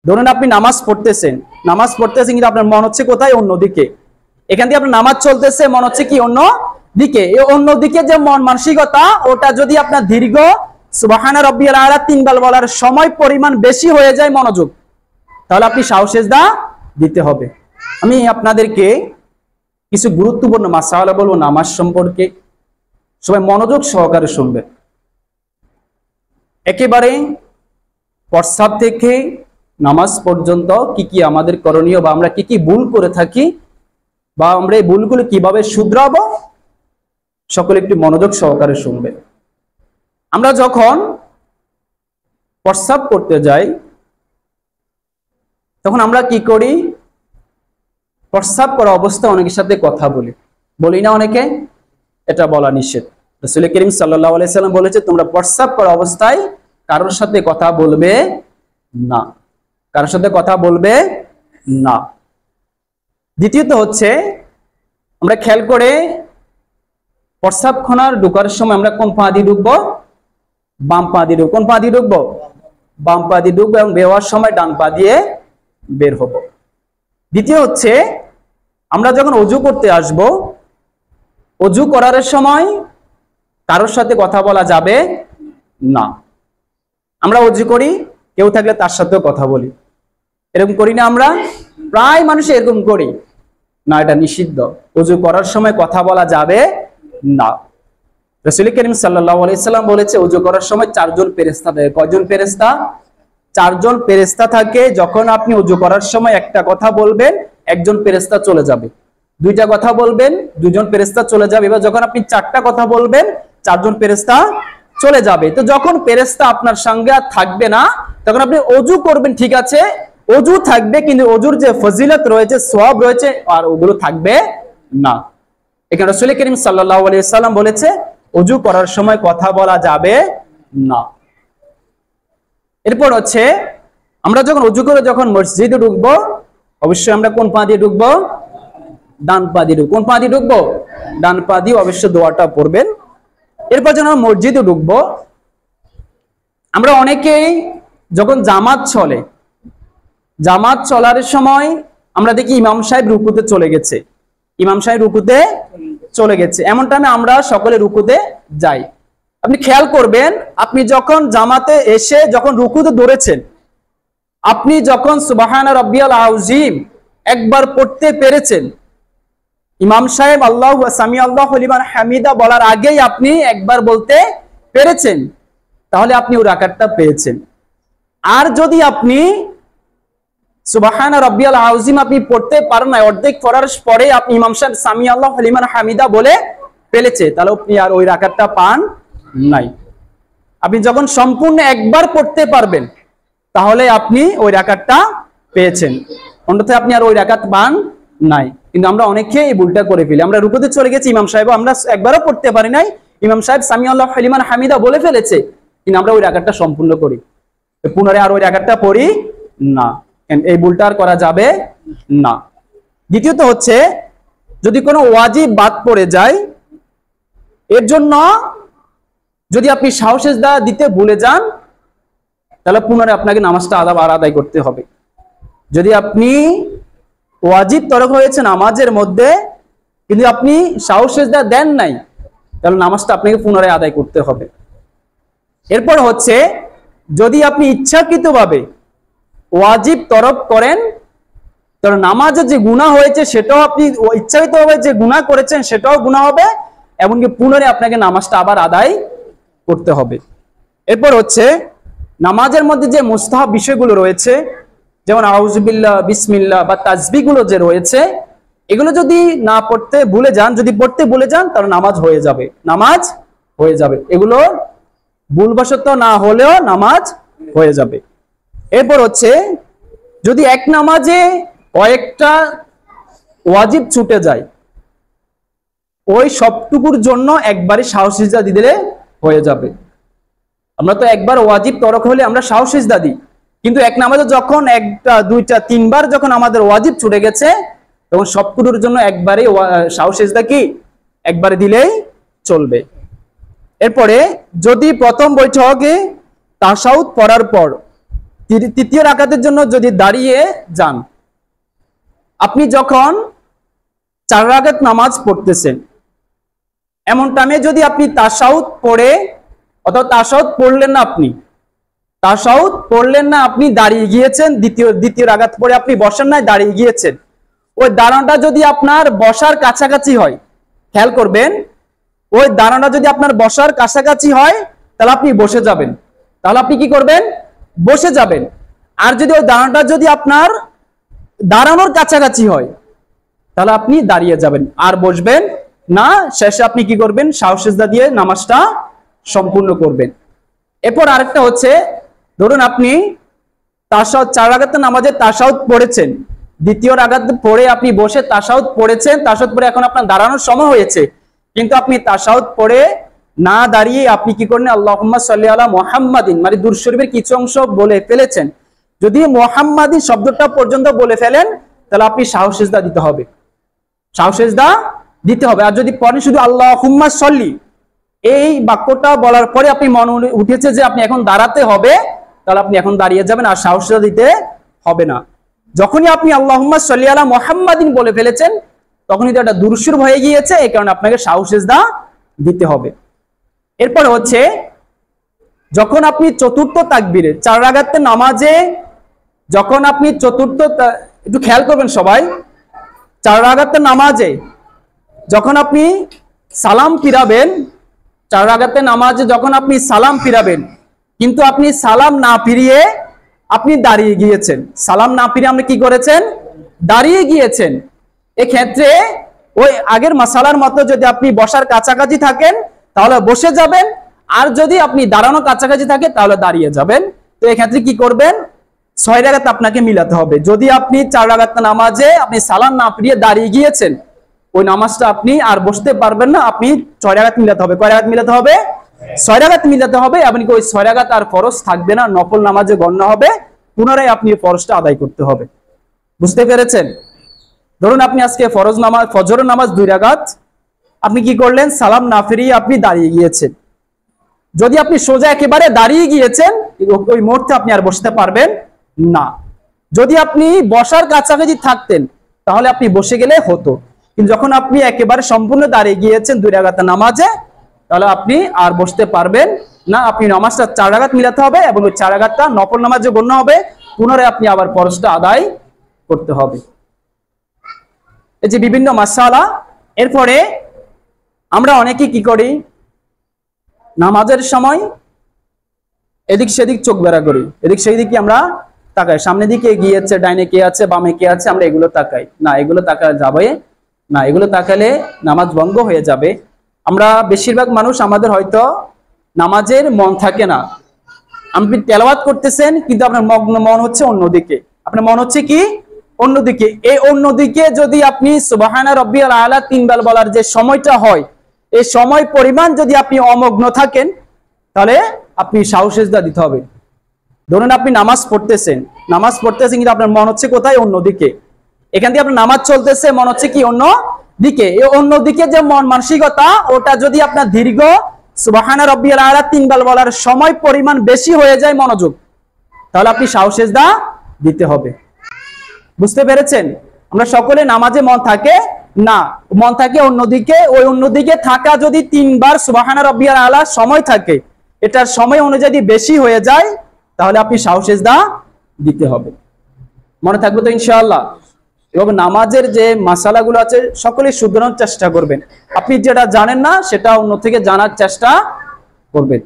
ধরুন আপনি নামাজ পড়তেছেন কিন্তু আপনার মন হচ্ছে কোথায়? অন্যদিকে। এখান দিয়ে আপনার নামাজ চলতেছে, মন হচ্ছে কি? অন্য দিকে। এই অন্যদিকে যে মন মানসিকতা, ওটা যদি আপনার দীর্ঘ সুবহানা রাব্বিয়াল আলা 3 বার বলার সময় পরিমাণ বেশি হয়ে যায় মনোযোগ, তাহলে আপনি সাহু সিজদা দিতে হবে। আমি আপনাদেরকে কিছু গুরুত্বপূর্ণ মাসআলা বলবো নামাজ সম্পর্কে, সবাই মনোযোগ সহকারে শুনবেন। একেবারে প্রস্রাব থেকে নামাজ পর্যন্ত কি কি আমাদের করণীয়, বা আমরা কি কি ভুল করে থাকি, বা আমরা এই ভুলগুলো কিভাবে শুধরাবো, সকলে একটু মনোযোগ সহকারে শুনবেন। আমরা যখন প্রস্রাব করতে যাই তখন আমরা কি করি? প্রস্রাব করা অবস্থায় অনেকের সাথে কথা বলি না অনেকে? এটা বলা নিষেধ। রাসূল করিম সাল্লাল্লাহু আলাইহি সাল্লাম বলেছে, তোমরা প্রস্রাব করা অবস্থায় কারোর সাথে কথা বলবে না, কারোর সাথে কথা বলবে না। দ্বিতীয়ত হচ্ছে, আমরা খেয়াল করে প্রস্রাবখানার ঢোকার সময় আমরা কোন পা দিয়ে ঢুকবো? বাম পা দিয়ে ঢুকবো। কোন পা দিয়ে ঢুকবো? বাম পা দিয়ে ঢুকবো, এবং বের হওয়ার সময় ডান পা দিয়ে বের হব। দ্বিতীয় হচ্ছে, আমরা যখন ওযু করতে আসব, ওযু করার সময় কারোর সাথে কথা বলা যাবে না। আমরা ওযু করি, কেউ থাকলে তার সাথেও কথা বলি, এরকম করি না? আমরা প্রায় মানুষ এরকম করি না, এটা নিষিদ্ধ। ওযু করার সময় কথা বলা যাবে না। রাসূল করিম সাল্লাল্লাহু আলাইহি সাল্লাম বলেছে, ওযু করার সময় 4 জন ফেরেশতা থাকে। কয়জন ফেরেশতা? 4 জন ফেরেশতা থাকে। যখন আপনি ওযু করার সময় একটা কথা বলবেন, একজন ফেরেশতা চলে যাবে। দুইটা কথা বলবেন, দুজন ফেরেশতা চলে যাবে। এবার যখন আপনি 4টা কথা বলবেন, 4 জন ফেরেশতা চলে যাবে। তো যখন ফেরেশতা আপনার সঙ্গে থাকবে না, তখন আপনি ওযু করবেন, ঠিক আছে, ওযু থাকবে, কিন্তু ওযুর যে ফজিলত রয়েছে, সওয়াব রয়েছে, আর ওগুলো থাকবে না। এখানে রাসূল করিম সাল্লাল্লাহু আলাইহি সাল্লাম বলেছে, ওযু করার সময় কথা বলা যাবে না। এরপর হচ্ছে, আমরা যখন ওযু করে যখন মসজিদে ঢুকবো, অবশ্যই আমরা কোন পা দিয়ে ঢুকবো? ডান পা দিয়ে ঢুকবো। কোন পা দিয়ে ঢুকবো? ডান পা দিয়ে অবশ্যই দোয়াটা পড়বেন। এরপর যখন আমরা মসজিদে ঢুকবো, আমরা অনেকেই যখন জামাত চলার সময় আমরা দেখি ইমাম সাহেব রুকুতে চলে গেছে, এমন টাইমে আমরা সকলে রুকুতে যাই। আপনি খেয়াল করবেন, আপনি যখন জামাতে এসে যখন রুকুতে ধরেছেন, আপনি যখন সুবহানা রাব্বিয়াল আযীম একবার পড়তে পেরেছেন, ইমাম সাহেব আল্লাহু সামি আল্লাহু লিমান হামিদা বলার আগেই আপনি একবার বলতে পেরেছেন, তাহলে আপনি ওই রাকাতটা পেয়েছেন। আর যদি আপনি সুবহানা রাব্বিয়াল আযীম আপনি পড়তে পারেন না, অর্ধেক পড়ার পরে আপনি ইমাম সাহেব সামি আল্লাহু লিমান হামিদা বলে ফেলেছে, তাহলে আপনি আর ওই রাকাতটা পান নাই। আপনি যখন সম্পূর্ণ একবার পড়তে পারবেন, তাহলে আপনি ওই রাকাতটা পেয়েছেন, অন্যথায় আপনি আর ওই রাকাত পান নাই। কিন্তু আমরা অনেকে এই ভুলটা করে ফেলি। আমরা রুকুতে চলে গেছি, ইমাম সাহেব আমরা একবারও পড়তে পারি নাই, ইমাম সাহেব সামি আল্লাহু লিমান হামিদা বলে ফেলেছে, কিন্তু আমরা ওই রাকাতটা সম্পূর্ণ করি, পুনরায় আর ওই রাকাতটা পড়ি না। এই ভুলটা আর করা যাবে না। দ্বিতীয়ত হচ্ছে, যদি কোনো ওয়াজিব বাদ পড়ে যায়, এর জন্য যদি আপনি সাহু সিজদা দিতে ভুলে যান, তাহলে পুনরায় আপনাকে নামাজটা আদায় করতে হবে। যদি আপনি ওয়াজিব তরক হয়েছে নামাজের মধ্যে, কিন্তু আপনি সাহু সিজদা দেন নাই, তাহলে নামাজটা আপনাকে পুনরায় আদায় করতে হবে। এরপর হচ্ছে, যদি আপনি ইচ্ছাকৃতভাবে ওয়াজিব তরক করেন, তাহলে নামাজে যে গুনাহ হয়েছে সেটাও, আপনি ইচ্ছাকৃতভাবে যে গুনাহ করেছেন সেটাও গুনাহ হবে, এমনকি পুনরায় আপনাকে নামাজটা আবার আদায় করতে হবে। এরপর হচ্ছে, নামাজের মধ্যে যে মুস্তাহাব বিষয়গুলো রয়েছে, যেমন আউযুবিল্লাহ, বিসমিল্লাহ বা তাসবিহগুলো যে রয়েছে, এগুলো যদি না পড়তে ভুলে যান, যদি পড়তে ভুলে যান, তাহলে নামাজ হয়ে যাবে। এগুলো ভুলবশত না হলেও নামাজ হয়ে যাবে। এরপর হচ্ছে, যদি এক নামাজে কয়েকটা ওয়াজিব ছুটে যায়, ওই সবটুকুর জন্য একবারই সাহু সিজদা দিলে হয়ে যাবে। আমরা তো একবার ওয়াজিব তরক হলে আমরা সাহু সিজদা দিই, কিন্তু এক নামাজে যখন 1টা 2টা 3বার যখন আমাদের ওয়াজিব ছুটে গেছে, তখন সবটুকুর জন্য একবারই সাহু সিজদা কি একবারে দিলেই চলবে। এরপরে যদি প্রথম বৈঠকে তাশাহুদ পড়ার পর তৃতীয় রাকাতের জন্য যদি দাঁড়িয়ে যান, আপনি যখন 4 রাকাত নামাজ পড়তেছেন, এমন টাইমে যদি আপনি তাশাহুদ পড়ে, অথবা তাশাহুদ পড়লেন না, তাশাহুদ পড়লেন না, আপনি দাঁড়িয়ে গিয়েছেন, দ্বিতীয় রাকাত পড়ে আপনি বসেন নাই, দাঁড়িয়ে গিয়েছেন, ওই দাঁড়ানোটা যদি আপনার বসার কাছাকাছি হয়, খেয়াল করবেন, ওই দাঁড়ানোটা যদি আপনার বসার কাছাকাছি হয় তাহলে আপনি বসে যাবেন। তাহলে আপনি কি করবেন? বসে যাবেন। আর যদি ওই দাঁড়ানোটা যদি আপনার দাঁড়ানোর কাছাকাছি হয় তাহলে আপনি দাঁড়িয়ে যাবেন, আর বসবেন না। শেষে আপনি কি করবেন? সাহস সিজদা দিয়ে নামাজটা সম্পূর্ণ করবেন। এরপর আরেকটা হচ্ছে, ধরুন আপনি তাশাহুদ 4 রাকাতের নামাজে তাশাহুদ পড়েছেন, দ্বিতীয় রাকাত পড়ে আপনি বসে তাশাহুদ পড়েছেন, তাশাহুদ পড়ে এখন আপনার দাঁড়ানোর সময় হয়েছে, কিন্তু আপনি তাশাহুদ পড়ে না দাঁড়িয়ে আপনি কি করেন? আল্লাহুম্মা সাল্লি আলা মুহাম্মাদিন, মানে দুরূদ শরীফের কিছু অংশ বলে ফেলেছেন। যদি মুহাম্মাদিন শব্দটা পর্যন্ত বলে ফেলেন তাহলে আপনি সাহস সিজদা দিতে হবে, সাহস সিজদা দিতে হবে। আর যদি পরে শুধু আল্লাহুম্মা সাল্লি এই বাক্যটা বলার পরে আপনি মনে উঠেছে যে আপনি এখন দাঁড়াতে হবে, তাহলে আপনি এখন দাঁড়িয়ে যাবেন, আর সাহস সিজদা দিতে হবে না। যখনই আপনি আল্লাহুম্মা সাল্লি আলা মুহাম্মাদিন বলে ফেলেছেন তখনই তো এটা দুরূদ শরীফ হয়ে গিয়েছে, এই কারণে আপনাকে সাহস সিজদা দিতে হবে। এরপর হচ্ছে, যখন আপনি চতুর্থ তাকবীরে 4 রাকাতের নামাজে, যখন আপনি চতুর্থ, একটু খেয়াল করবেন সবাই, 4 রাকাতের নামাজে যখন আপনি সালাম ফিরাবেন, 4 রাকাতের নামাজে যখন আপনি সালাম ফিরাবেন, কিন্তু আপনি সালাম না ফিরিয়ে আপনি দাঁড়িয়ে গিয়েছেন, সালাম না ফিরিয়ে আপনি কি করেছেন? দাঁড়িয়ে গিয়েছেন। এক্ষেত্রে ওই আগের মাসালার মতো যদি আপনি বসার কাছাকাছি থাকেন তাহলে বসে যাবেন, আর যদি আপনি দাঁড়ানো কাছাকাছি থাকে তাহলে দাঁড়িয়ে যাবেন। তো এক্ষেত্রে কি করবেন? 6 রাকাত আপনাকে মিলাতে হবে। যদি আপনি 4 রাকাত নামাজে আপনি সালাম না ফিরিয়ে দাঁড়িয়ে গিয়েছেন, ওই নামাজটা আপনি আর বসতে পারবেন না, আপনি 6 রাকাত মিলাতে হবে। কয় রাকাত মিলাতে হবে? 6 রাকাত মিলাতে হবে। এমনকি ওই 6 রাকাত আর ফরজ থাকবে না, নফল নামাজে গণ্য হবে, পুনরায় আপনি ফরজটা আদায় করতে হবে। বুঝতে পেরেছেন? ধরুন আপনি আজকে ফরজ নামাজ, ফজরের নামাজ 2 রাকাত, আপনি কি করলেন? সালাম না ফিরিয়ে আপনি দাঁড়িয়ে গিয়েছেন। যদি আপনি সোজা একেবারে দাঁড়িয়ে গিয়েছেন, ওই মুহূর্তে আপনি আর বসতে পারবেন না। যদি আপনি বসার কাছাকাছি থাকতেন তাহলে আপনি বসে গেলে হতো, কিন্তু যখন আপনি একেবারে সম্পূর্ণ দাঁড়িয়ে গিয়েছেন 2 রাকাতের নামাজে, তাহলে আপনি আর বসতে পারবেন না। আপনি নামাজটা 4 রাকাত মিলাতে হবে এবং ওই 4 রাকাতটা নফল নামাজে গণ্য হবে, পুনরায় আপনি আবার ফরজটা আদায় করতে হবে। এই যে বিভিন্ন মাসালা। এরপরে আমরা অনেকে কি করি? নামাজের সময় এদিক সেদিক চোখ বেড়া করি, এদিক সেদিক আমরা তাকাই, সামনে দিকে গিয়েছে, ডাইনে কে আছে, বামে কে আছে, আমরা এগুলো তাকাই না, এগুলো তাকা যাবে না, এগুলো তাকালে নামাজ ভঙ্গ হয়ে যাবে। আমরা বেশিরভাগ মানুষ আমাদের হয়তো নামাজের মন থাকে না, আপনি তেলাওয়াত করতেছেন কিন্তু আপনার মন হচ্ছে অন্যদিকে, আপনার মন হচ্ছে কি? অন্যদিকে। এই অন্যদিকে যদি আপনি সুবহানা রাব্বিয়াল আলা 3 বার বলার যে সময়টা হয়, এই সময় পরিমাণ যদি আপনি অমগ্ন থাকেন তাহলে আপনি সাহস সিজদা দিতে হবে। ধরুন আপনি নামাজ পড়তেছেন কিন্তু আপনার মন হচ্ছে কোথায়? অন্যদিকে। এখান থেকে আপনার নামাজ চলতেছে, মন হচ্ছে কি? অন্য দিকে। এই অন্যদিকে যে মন মানসিকতা, ওটা যদি আপনার দীর্ঘ সুবহানা রাব্বিয়াল আলা 3 বার বলার সময় পরিমাণ বেশি হয়ে যায়, মনোযোগ, তাহলে আপনি সাহস সিজদা দিতে হবে। বুঝতে পেরেছেন? আমরা সকলে নামাজে মন থাকে না, মন থাকে অন্যদিকে। ওই অন্যদিকে থাকা যদি 3 বার সুবহানা রাব্বিয়াল আলা সময় থাকে, এটার সময় অনুযায়ী বেশি হয়ে যায়, তাহলে আপনি সাহস সিজদা দিতে হবে। মনে থাকবে তো ইনশাআল্লাহ? এবং নামাজের যে মাসালাগুলো আছে সকলেই শুধরানোর চেষ্টা করবেন। আপনি যেটা জানেন না সেটা অন্য থেকে জানার চেষ্টা করবেন।